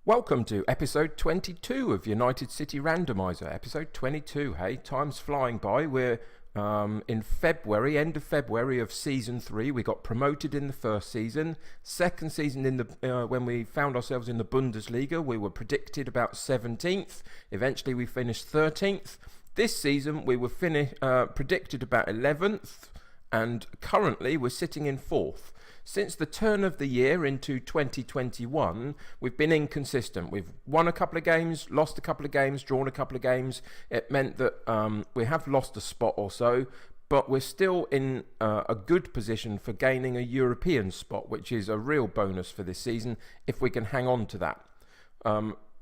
Welcome to episode 22 of United City Randomiser. Episode 22, hey, time's flying by. We're in February, end of February of season 3. We got promoted in the first season. Second season, when we found ourselves in the Bundesliga, we were predicted about 17th. Eventually we finished 13th. This season we were predicted about 11th, and currently we're sitting in 4th. Since the turn of the year into 2021, we've been inconsistent. We've won a couple of games, lost a couple of games, drawn a couple of games. It meant that we have lost a spot or so, but we're still in a good position for gaining a European spot, which is a real bonus for this season if we can hang on to that.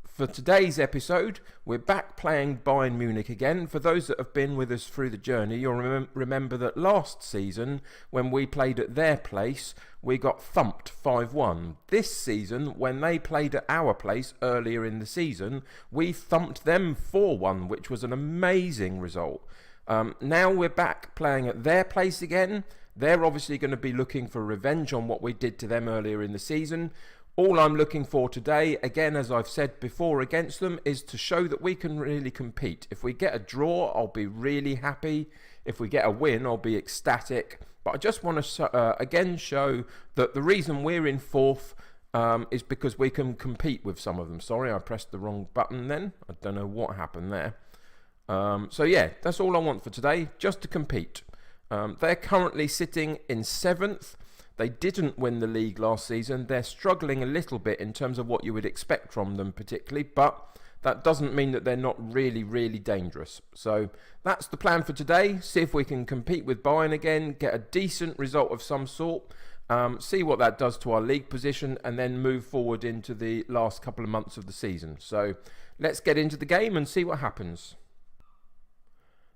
For today's episode, we're back playing Bayern Munich again. For those that have been with us through the journey, you'll remember that last season, when we played at their place, we got thumped 5-1. This season, when they played at our place earlier in the season, we thumped them 4-1, which was an amazing result. Now we're back playing at their place again. They're obviously going to be looking for revenge on what we did to them earlier in the season. All I'm looking for today, again, as I've said before against them, is to show that we can really compete. If we get a draw, I'll be really happy. If we get a win, I'll be ecstatic. But I just want to, again, show that the reason we're in 4th is because we can compete with some of them. Sorry, I pressed the wrong button then. I don't know what happened there. So yeah, that's all I want for today, just to compete. They're currently sitting in 7th. They didn't win the league last season. They're struggling a little bit in terms of what you would expect from them particularly, but that doesn't mean that they're not really, really dangerous. So that's the plan for today. See if we can compete with Bayern again, get a decent result of some sort, see what that does to our league position, and then move forward into the last couple of months of the season. So let's get into the game and see what happens.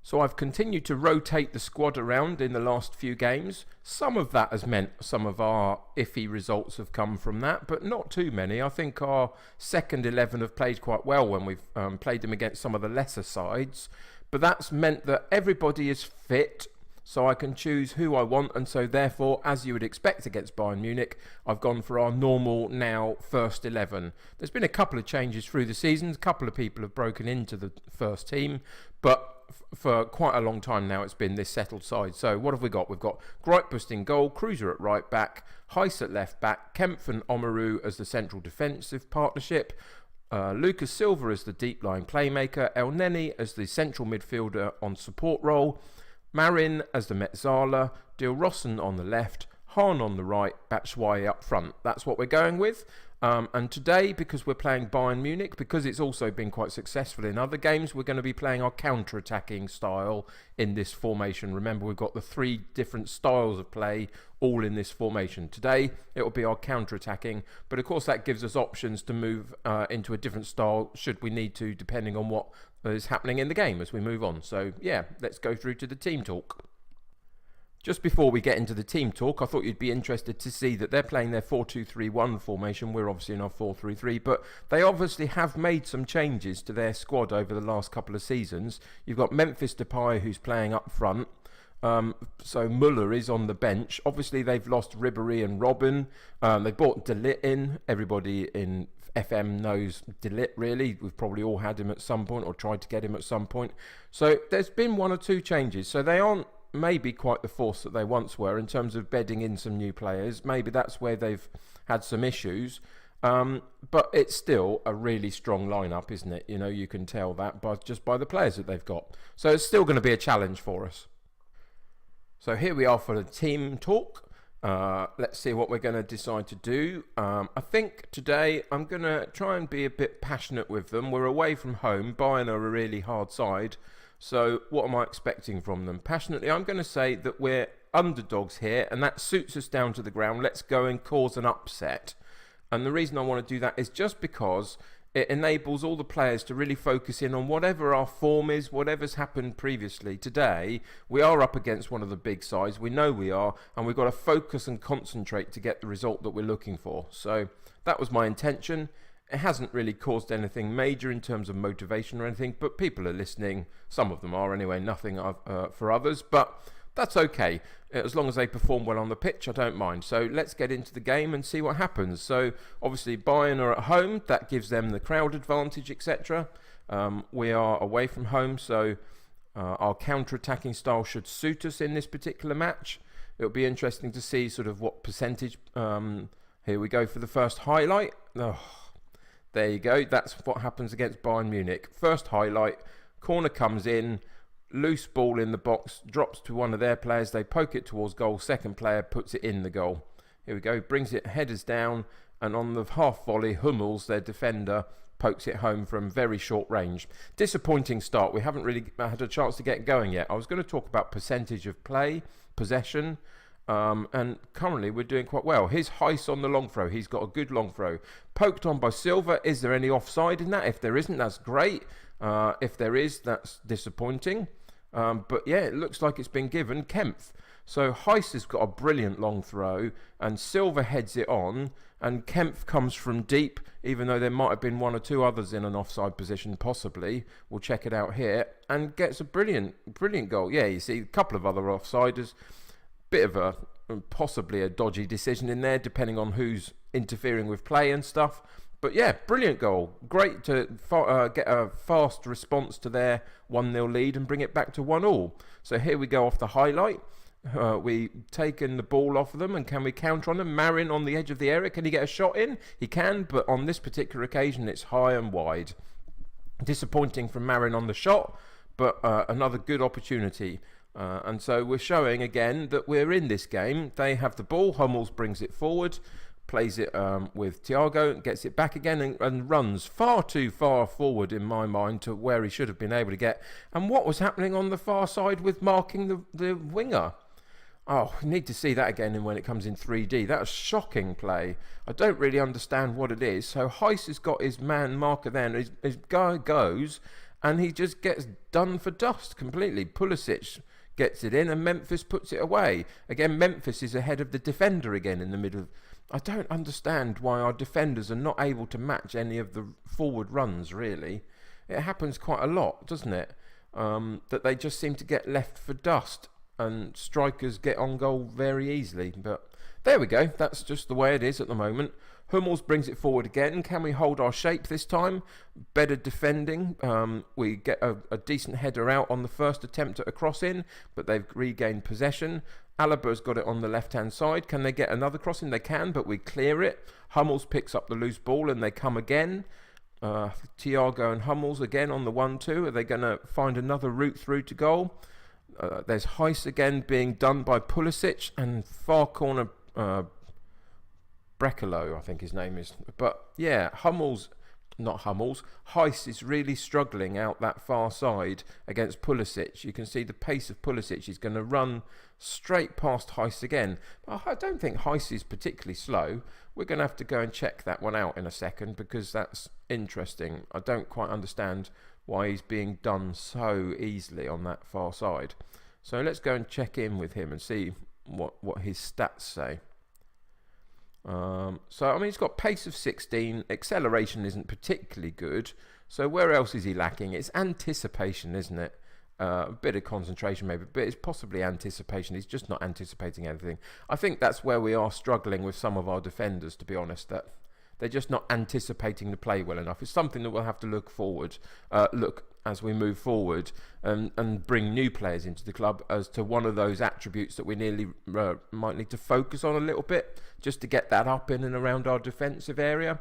So I've continued to rotate the squad around in the last few games. Some of that has meant some of our iffy results have come from that, but not too many. I think our second 11 have played quite well when we've played them against some of the lesser sides. But that's meant that everybody is fit, so I can choose who I want. And so therefore, as you would expect against Bayern Munich, I've gone for our normal now first 11. There's been a couple of changes through the season. A couple of people have broken into the first team, but for quite a long time now it's been this settled side. So what have we got? We've got Greitbust in goal, Cruiser at right back, Heiss at left back, Kempf and Omaru as the central defensive partnership, Lucas Silva as the deep line playmaker, El Neni as the central midfielder on support role, Marin as the Metzala, Dilrosun on the left, Hahn on the right, Batshuayi up front. That's what we're going with. And today, because we're playing Bayern Munich, because it's also been quite successful in other games, we're going to be playing our counter-attacking style in this formation. Remember, we've got the 3 different styles of play all in this formation. Today, it will be our counter-attacking, but of course that gives us options to move into a different style should we need to, depending on what is happening in the game as we move on. So yeah, let's go through to the team talk. Just before we get into the team talk, I thought you'd be interested to see that they're playing their 4-2-3-1 formation. We're obviously in our 4-3-3, but they obviously have made some changes to their squad over the last couple of seasons. You've got Memphis Depay, who's playing up front. So Muller is on the bench. Obviously, they've lost Ribéry and Robben. They brought De Ligt in. Everybody in FM knows De Ligt, really. We've probably all had him at some point or tried to get him at some point. So there's been 1 or 2 changes. So they aren't maybe quite the force that they once were in terms of bedding in some new players. Maybe that's where they've had some issues. But it's still a really strong lineup, isn't it? You know, you can tell that just by the players that they've got. So it's still going to be a challenge for us. So here we are for the team talk. Let's see what we're going to decide to do. I think today I'm going to try and be a bit passionate with them. We're away from home. Bayern are a really hard side. So what am I expecting from them? Passionately, I'm going to say that we're underdogs here, and that suits us down to the ground. Let's go and cause an upset. And the reason I want to do that is just because it enables all the players to really focus in on whatever our form is, whatever's happened previously. Today, we are up against one of the big sides. We know we are, and we've got to focus and concentrate to get the result that we're looking for. So that was my intention. It hasn't really caused anything major in terms of motivation or anything, but people are listening. Some of them are anyway, nothing for others. But that's okay. As long as they perform well on the pitch, I don't mind. So let's get into the game and see what happens. So obviously Bayern are at home. That gives them the crowd advantage, etc. We are away from home, so our counter-attacking style should suit us in this particular match. It'll be interesting to see sort of what percentage. Here we go for the first highlight. Oh, there you go. That's what happens against Bayern Munich. First highlight, corner comes in, loose ball in the box, drops to one of their players. They poke it towards goal. Second player puts it in the goal. Here we go. Brings it headers down, and on the half volley, Hummels, their defender, pokes it home from very short range. Disappointing start. We haven't really had a chance to get going yet. I was going to talk about percentage of play, possession, and currently we're doing quite well. Here's Heiss on the long throw. He's got a good long throw. Poked on by Silva. Is there any offside in that? If there isn't, that's great. If there is, that's disappointing. But yeah, it looks like it's been given. Kempf. So Heiss has got a brilliant long throw, and Silva heads it on, and Kempf comes from deep, even though there might have been one or two others in an offside position, possibly. We'll check it out here, and gets a brilliant goal. Yeah, you see a couple of other offsiders. Bit of a possibly a dodgy decision in there, depending on who's interfering with play and stuff. But yeah, brilliant goal. Great to get a fast response to their 1-0 lead and bring it back to 1-1. So here we go off the highlight. We taken the ball off of them, and can we counter on them? Marin on the edge of the area. Can he get a shot in? He can, but on this particular occasion, it's high and wide. Disappointing from Marin on the shot, but another good opportunity. And so we're showing again that we're in this game. They have the ball. Hummels brings it forward, plays it with Thiago, gets it back again and runs far too far forward in my mind to where he should have been able to get. And what was happening on the far side with marking the winger? Oh, we need to see that again when it comes in 3D. That was shocking play. I don't really understand what it is. So Heiss has got his man marker there, and his guy goes, and he just gets done for dust completely. Pulisic gets it in, and Memphis puts it away. Again, Memphis is ahead of the defender again in the middle. I don't understand why our defenders are not able to match any of the forward runs, really. It happens quite a lot, doesn't it? That they just seem to get left for dust, and strikers get on goal very easily. But there we go. That's just the way it is at the moment. Hummels brings it forward again. Can we hold our shape this time? Better defending. We get a decent header out on the first attempt at a cross-in, but they've regained possession. Alaba's got it on the left-hand side. Can they get another crossing? They can, but we clear it. Hummels picks up the loose ball, and they come again. Thiago and Hummels again on the 1-2. Are they going to find another route through to goal? There's Heiss again being done by Pulisic, and far corner Brekalo, I think his name is. But yeah, Heiss is really struggling out that far side against Pulisic. You can see the pace of Pulisic. He's going to run straight past Heiss again. I don't think Heiss is particularly slow. We're going to have to go and check that one out in a second, because that's interesting. I don't quite understand why he's being done so easily on that far side. So let's go and check in with him and see what his stats say. So, I mean, he's got pace of 16, acceleration isn't particularly good. So where else is he lacking? It's anticipation, isn't it? A bit of concentration maybe, but it's possibly anticipation. He's just not anticipating anything. I think that's where we are struggling with some of our defenders, to be honest, that they're just not anticipating the play well enough. It's something that we'll have to look as we move forward and bring new players into the club as to one of those attributes that we might need to focus on a little bit, just to get that up in and around our defensive area,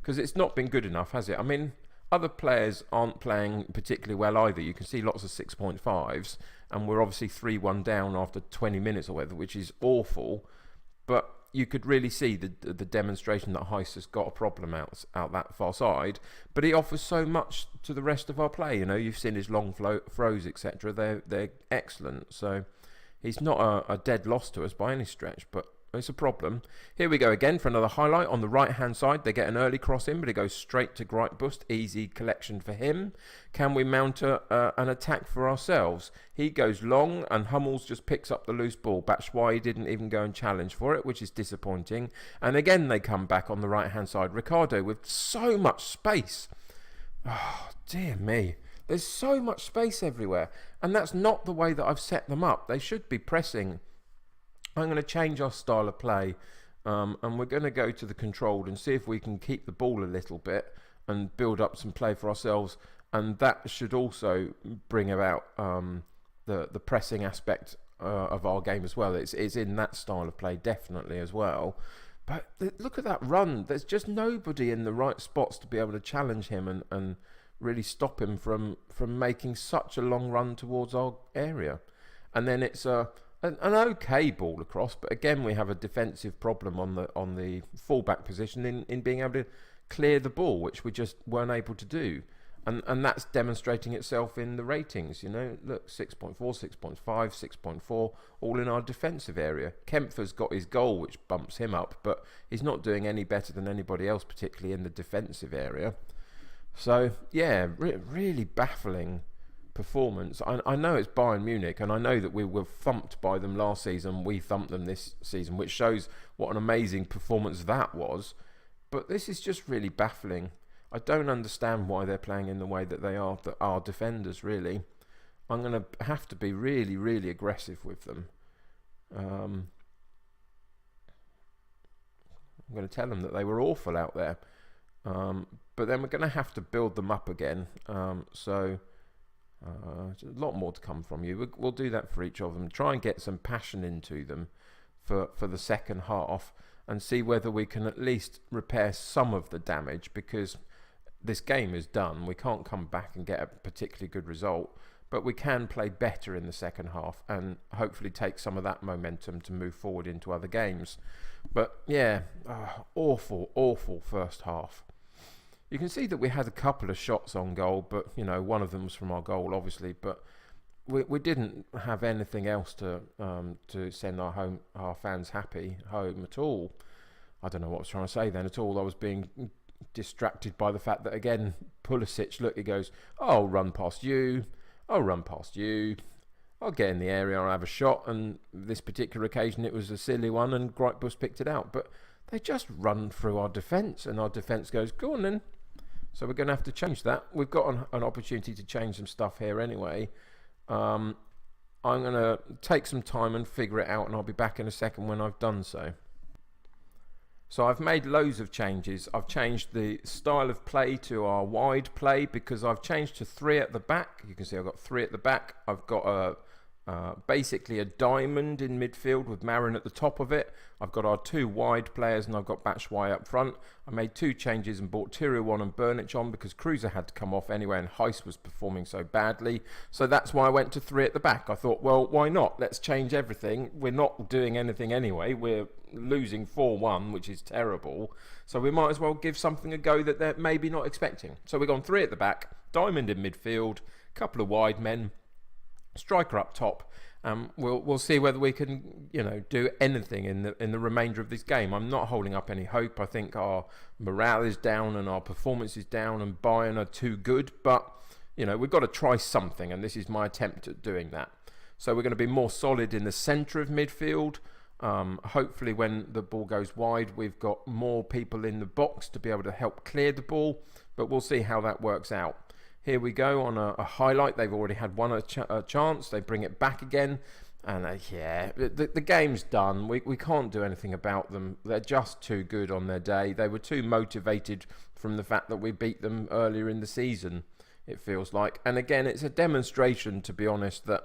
because it's not been good enough, has it? I mean, other players aren't playing particularly well either. You can see lots of 6.5s, and we're obviously 3-1 down after 20 minutes or whatever, which is awful. But you could really see the demonstration that Heiss has got a problem out that far side, but he offers so much to the rest of our play. You know, you've seen his long throws, etc. They're excellent. So he's not a dead loss to us by any stretch, but it's a problem. Here we go again for another highlight. On the right hand side, they get an early cross in, but it goes straight to Greitbust. Easy collection for him. Can we mount an attack for ourselves? He goes long, and Hummels just picks up the loose ball. Batshuayi didn't even go and challenge for it, which is disappointing. And again, they come back on the right hand side. Ricardo with so much space. Oh, dear me. There's so much space everywhere, and that's not the way that I've set them up. They should be pressing. I'm going to change our style of play, and we're going to go to the controlled and see if we can keep the ball a little bit and build up some play for ourselves, and that should also bring about the pressing aspect of our game as well. It's in that style of play definitely as well. But look at that run. There's just nobody in the right spots to be able to challenge him and really stop him from making such a long run towards our area. And then it's an okay ball across, but again we have a defensive problem on the fullback position in being able to clear the ball, which we just weren't able to do. And that's demonstrating itself in the ratings. Look, 6.4, 6.5, 6.4, all in our defensive area. Kempfer's got his goal, which bumps him up, but he's not doing any better than anybody else, particularly in the defensive area. So, yeah, really baffling performance. I know it's Bayern Munich, and I know that we were thumped by them last season. We thumped them this season, which shows what an amazing performance that was. But this is just really baffling. I don't understand why they're playing in the way that they are, that are defenders, really. I'm going to have to be really, really aggressive with them. I'm going to tell them that they were awful out there. But then we're going to have to build them up again. So there's a lot more to come from you. We'll do that for each of them. Try and get some passion into them for the second half and see whether we can at least repair some of the damage, because this game is done. We can't come back and get a particularly good result, but we can play better in the second half and hopefully take some of that momentum to move forward into other games. But yeah, awful first half. You can see that we had a couple of shots on goal, but one of them was from our goal, obviously. But we didn't have anything else to send our fans happy home at all. I don't know what I was trying to say then at all. I was being distracted by the fact that, again, Pulisic, look, he goes, I'll run past you, I'll get in the area, I'll have a shot, and this particular occasion it was a silly one and Greitbus picked it out. But they just run through our defence, and our defence goes, go on then. So we're going to have to change that. We've got an opportunity to change some stuff here anyway. I'm going to take some time and figure it out, and I'll be back in a second when I've done so. So I've made loads of changes. I've changed the style of play to our wide play, because I've changed to 3 at the back. You can see I've got 3 at the back. I've got basically a diamond in midfield with Marin at the top of it. I've got our 2 wide players, and I've got Batshuayi up front. I made 2 changes and brought Tirio on and Burnich on because Cruiser had to come off anyway and Heiss was performing so badly. So that's why I went to 3 at the back. I thought, well, why not? Let's change everything. We're not doing anything anyway. We're losing 4-1, which is terrible. So we might as well give something a go that they're maybe not expecting. So we've gone 3 at the back, diamond in midfield, couple of wide men, striker up top. We'll see whether we can do anything in the remainder of this game. I'm not holding up any hope. I think our morale is down and our performance is down, and Bayern are too good. But we've got to try something, and this is my attempt at doing that. So we're going to be more solid in the centre of midfield. Hopefully when the ball goes wide, we've got more people in the box to be able to help clear the ball, but we'll see how that works out. Here we go on a highlight. They've already had one chance. They bring it back again. And the game's done. We can't do anything about them. They're just too good on their day. They were too motivated from the fact that we beat them earlier in the season, it feels like. And again, it's a demonstration, to be honest, that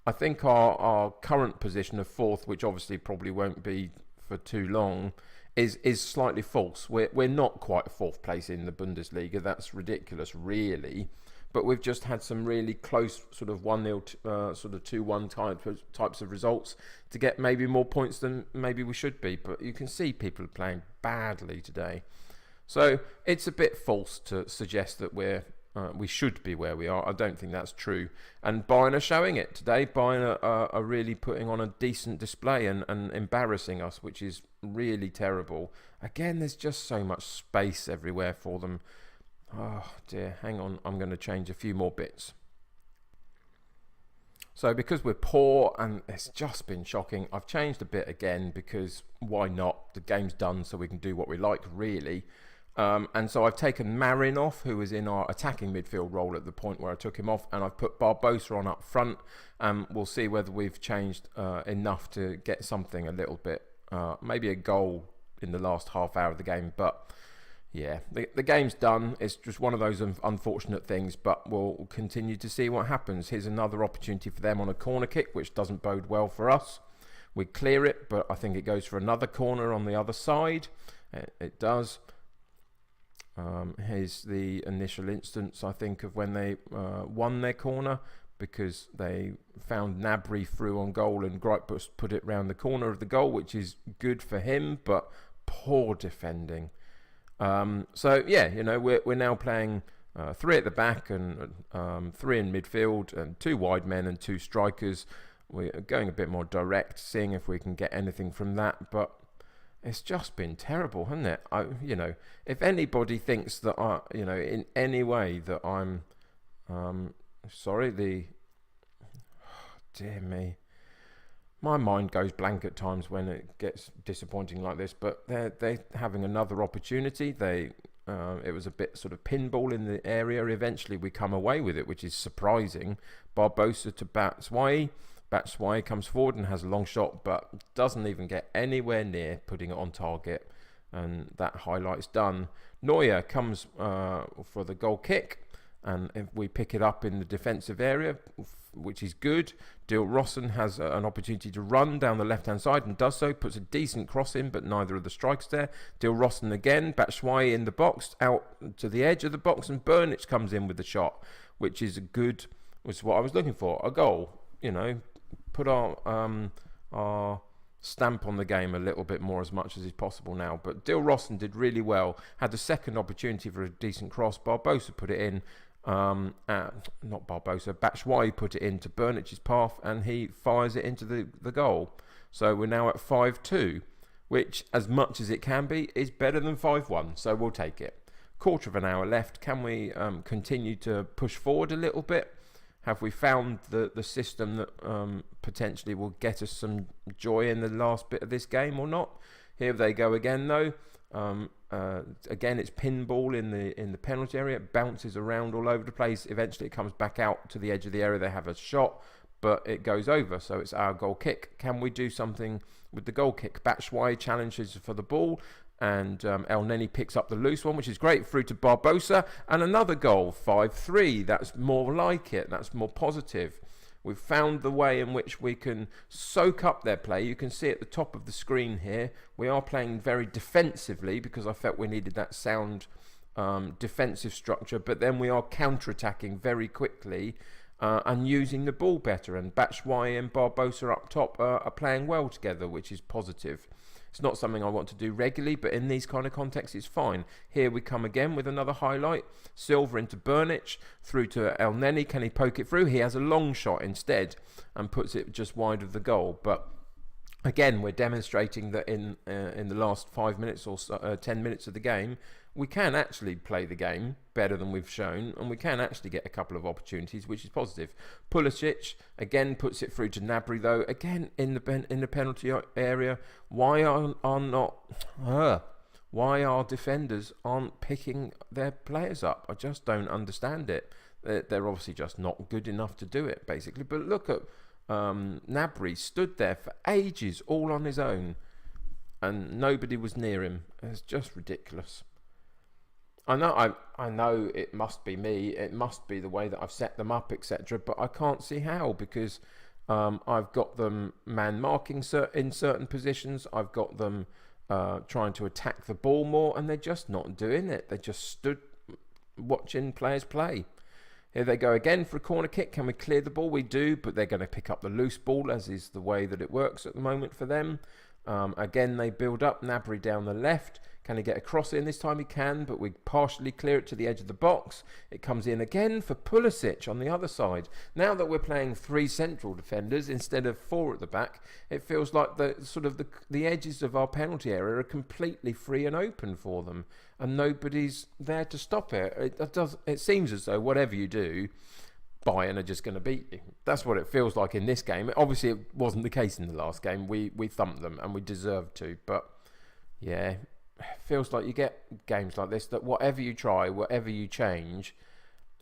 I think our current position of 4th, which obviously probably won't be for too long, is slightly false. We're not quite 4th place in the Bundesliga. That's ridiculous, really. But we've just had some really close sort of 1-0, sort of 2-1 types of results to get maybe more points than maybe we should be. But you can see people are playing badly today. So it's a bit false to suggest that we should be where we are. I don't think that's true. And Bayern are showing it today. Bayern are really putting on a decent display and embarrassing us, which is really terrible. Again, there's just so much space everywhere for them. Oh dear, hang on, I'm going to change a few more bits. So because we're poor, and it's just been shocking, I've changed a bit again because why not? The game's done, so we can do what we like, really. And so I've taken Marin off, who was in our attacking midfield role at the point where I took him off, and I've put Barbosa on up front. We'll see whether we've changed enough to get something a little bit, maybe a goal in the last half hour of the game. But yeah, the game's done. It's just one of those unfortunate things, but we'll continue to see what happens. Here's another opportunity for them on a corner kick, which doesn't bode well for us. We clear it, but I think it goes for another corner on the other side. It does. Here's the initial instance, I think, of when they won their corner, because they found Gnabry through on goal and Greipus put it round the corner of the goal, which is good for him, but poor defending. So yeah, we're now playing 3 at the back and 3 in midfield and 2 wide men and 2 strikers. We're going a bit more direct, seeing if we can get anything from that, but it's just been terrible, hasn't it? If anybody thinks that in any way that I'm dear me, my mind goes blank at times when it gets disappointing like this, but they're having another opportunity. It was a bit sort of pinball in the area. Eventually we come away with it, which is surprising. Barbosa to Batshuayi. Batshuayi comes forward and has a long shot, but doesn't even get anywhere near putting it on target, and that highlight's done. Neuer comes for the goal kick, and if we pick it up in the defensive area, which is good. Dil Rossen has an opportunity to run down the left-hand side and does so, puts a decent cross in, but neither of the strikers there. Dil Rossen again, Batshuayi in the box, out to the edge of the box, and Burnich comes in with the shot, which is was what I was looking for, a goal. Put our stamp on the game a little bit more, as much as is possible now. But Dil Rossen did really well. Had the second opportunity for a decent cross. Barbosa put it in. Not Barbosa. Batshuayi put it into Burnich's path, and he fires it into the goal. So we're now at 5-2, which, as much as it can be, is better than 5-1. So we'll take it. Quarter of an hour left. Can we continue to push forward a little bit? Have we found the system that potentially will get us some joy in the last bit of this game or not? Here they go again, though. Again, it's pinball in the penalty area. It bounces around all over the place. Eventually, it comes back out to the edge of the area. They have a shot, but it goes over. So it's our goal kick. Can we do something with the goal kick? Batshuayi challenges for the ball, and El Neni picks up the loose one, which is great, through to Barbosa, and another goal, 5-3. That's more like it. That's more positive. We've found the way in which we can soak up their play. You can see at the top of the screen here, we are playing very defensively, because I felt we needed that sound defensive structure, but then we are counter-attacking very quickly and using the ball better, and Batshuayi and Barbosa up top are playing well together, which is positive. It's not something I want to do regularly, but in these kind of contexts, it's fine. Here we come again with another highlight. Silva into Burnich, through to El Neni. Can he poke it through? He has a long shot instead and puts it just wide of the goal. But again, we're demonstrating that in the last 5 minutes or so, 10 minutes of the game, we can actually play the game better than we've shown, and we can actually get a couple of opportunities, which is positive. Pulisic again puts it through to Gnabry, though again in the penalty area. Why our defenders aren't picking their players up? I just don't understand it. They're obviously just not good enough to do it, basically. But look at Gnabry, stood there for ages all on his own, and nobody was near him. It's just ridiculous. I know it must be me, it must be the way that I've set them up, etc., but I can't see how, because I've got them man marking in certain positions, I've got them trying to attack the ball more, and they're just not doing it. They just stood watching players play. Here they go again for a corner kick. Can we clear the ball? We do, but they're going to pick up the loose ball, as is the way that it works at the moment for them. Again, they build up. Gnabry down the left. Can he get a cross in? This time he can, but we partially clear it to the edge of the box. It comes in again for Pulisic on the other side. Now that we're playing 3 central defenders instead of 4 at the back, it feels like the edges of our penalty area are completely free and open for them, and nobody's there to stop it. It seems as though whatever you do, Bayern are just going to beat you. That's what it feels like in this game. Obviously, it wasn't the case in the last game. We thumped them, and we deserved to. But yeah, feels like you get games like this that whatever you try, whatever you change,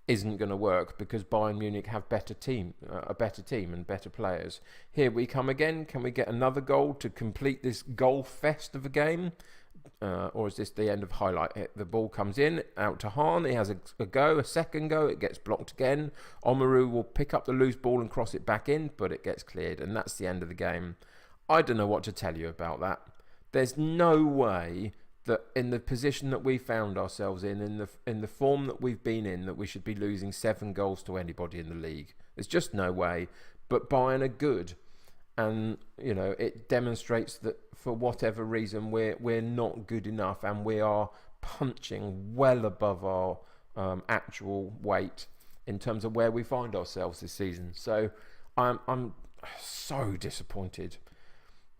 isn't going to work because Bayern Munich have a better team and better players. Here we come again. Can we get another goal to complete this goal fest of a game? Or is this the end of highlight? The ball comes in, out to Hahn. He has a second go. It gets blocked again. Omaru will pick up the loose ball and cross it back in, but it gets cleared. And that's the end of the game. I don't know what to tell you about that. There's no way that in the position that we found ourselves in the form that we've been in, that we should be losing 7 goals to anybody in the league. There's just no way. But Bayern are good, and it demonstrates that for whatever reason we're not good enough, and we are punching well above our actual weight in terms of where we find ourselves this season. So I'm so disappointed.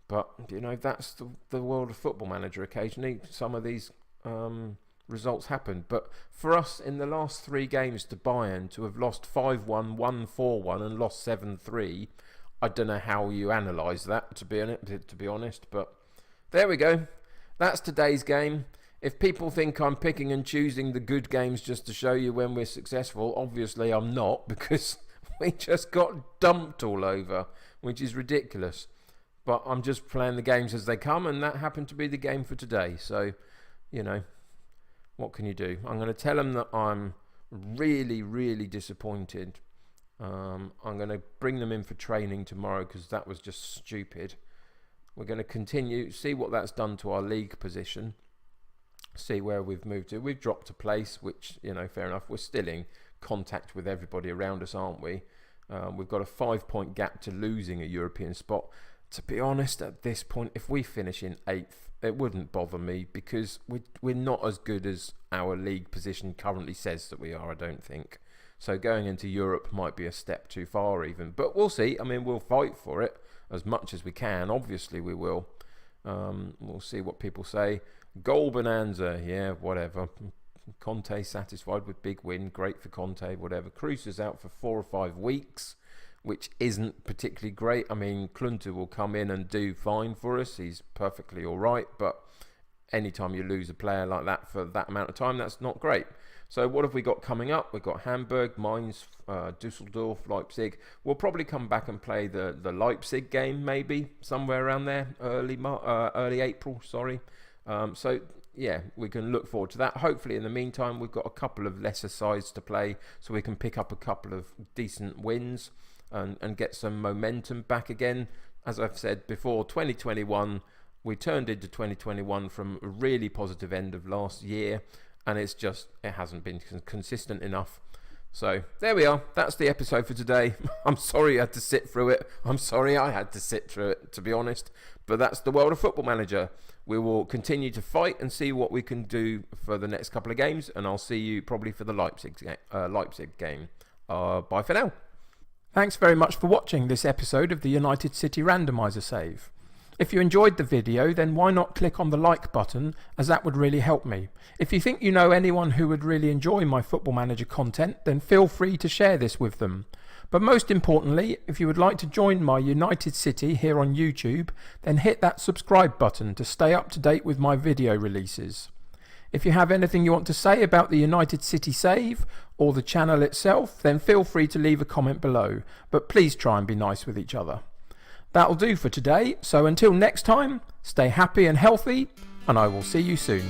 But, that's the world of Football Manager. Occasionally, some of these results happen. But for us, in the last 3 games to Bayern, to have lost 5-1, won 4-1 and lost 7-3, I don't know how you analyse that, to be honest. But there we go. That's today's game. If people think I'm picking and choosing the good games just to show you when we're successful, obviously I'm not, because we just got dumped all over, which is ridiculous. But I'm just playing the games as they come, and that happened to be the game for today. So, what can you do? I'm going to tell them that I'm really, really disappointed. I'm going to bring them in for training tomorrow because that was just stupid. We're going to continue, see what that's done to our league position, see where we've moved to. We've dropped a place, which, fair enough. We're still in contact with everybody around us, aren't we? We've got a 5-point gap to losing a European spot. To be honest, at this point, if we finish in 8th, it wouldn't bother me because we're not as good as our league position currently says that we are, I don't think. So going into Europe might be a step too far even. But we'll see. I mean, we'll fight for it as much as we can. Obviously, we will. We'll see what people say. Goal bonanza, yeah, whatever. Conte satisfied with big win. Great for Conte, whatever. Kroos is out for 4 or 5 weeks, which isn't particularly great. I mean, Klunter will come in and do fine for us. He's perfectly all right. But anytime you lose a player like that for that amount of time, that's not great. So what have we got coming up? We've got Hamburg, Mainz, Dusseldorf, Leipzig. We'll probably come back and play the Leipzig game, maybe, somewhere around there, early April, sorry. So, yeah, we can look forward to that. Hopefully, in the meantime, we've got a couple of lesser sides to play so we can pick up a couple of decent wins and get some momentum back again. As I've said before, 2021, we turned into 2021 from a really positive end of last year, and it hasn't been consistent enough. So there we are. That's the episode for today. I'm sorry you had to sit through it. I'm sorry I had to sit through it, to be honest. But that's the world of Football Manager. We will continue to fight and see what we can do for the next couple of games, and I'll see you probably for the Leipzig game. Bye for now. Thanks very much for watching this episode of the United City Randomiser save. If you enjoyed the video, then why not click on the like button, as that would really help me. If you think you know anyone who would really enjoy my Football Manager content, then feel free to share this with them. But most importantly, if you would like to join my United City here on YouTube, then hit that subscribe button to stay up to date with my video releases. If you have anything you want to say about the United City save or the channel itself, then feel free to leave a comment below, but please try and be nice with each other. That'll do for today, so until next time, stay happy and healthy, and I will see you soon.